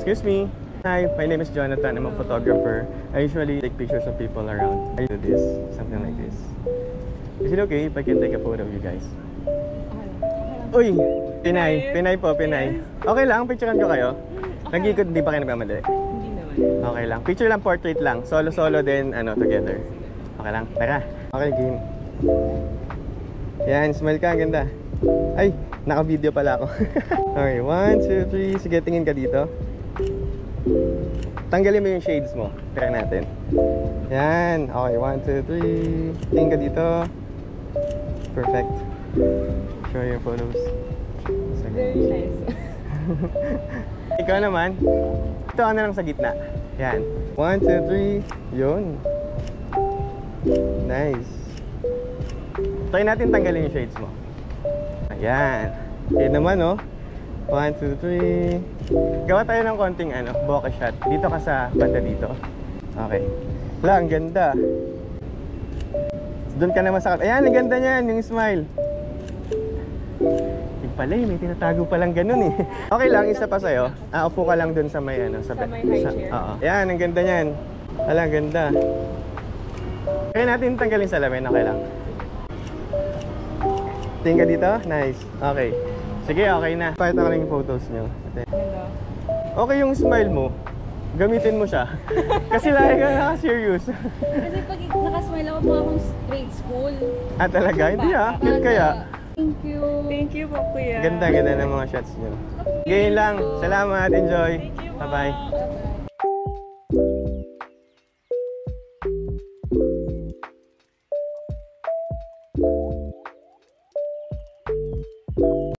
Excuse me. Hi, my name is Jonathan. I'm a photographer. I usually take pictures of people around. I do this, something like this. Is it okay if I can take a photo of you guys? Uy! Pinay. Pinay po, Pinay. Okay lang, picturean ko kayo. Nag-ikot, hindi pa kayo nagmamadali? Hindi naman. Okay lang. Picture lang, portrait lang. Solo-solo din, together. Okay lang. Tara. Okay, game. Yan, smile ka. Ang ganda. Ay, naka-video pala ako. Okay, 1, 2, 3. Sige, tingin ka dito. Tanggalin mo yung shades mo. Try natin. Yan. Okay, 1, 2, 3. Tingin ka dito. Perfect. Show your photos. Very nice. Ikaw naman. Ito ka na lang sa gitna. Yan. 1, 2, 3. Yun. Nice. Try natin tanggalin yung shades mo. Ayan. Yan naman, oh. 1, 2, 3. Gawa tayo ng konting bokeh shot. Dito ka sa banda dito. Okay. Lang, ganda. Doon ka naman sa... Ayan, ang ganda niyan, yung smile. Yung pala may tinatago palang ganun eh. Okay lang, isa pa sa'yo. Upo ka lang doon sa may sa may high chair. Oo. Ayan, ang ganda niyan. Hala, ang ganda. Kaya natin tanggalin salamin, okay lang. Tingin ka dito? Nice. Okay. Sige, okay na. Pakita ko lang yung photos nyo. Hello. Okay yung smile mo. Gamitin mo siya. Kasi lagi ka naka-serious. Kasi pag nakasmile ako po akong grade school. Talaga? Hindi cute kaya. Thank you. Thank you po, kuya. Ganda ng mga shots nyo. Ganyan lang. Salamat. Enjoy. Thank you po. Bye-bye. Bye-bye.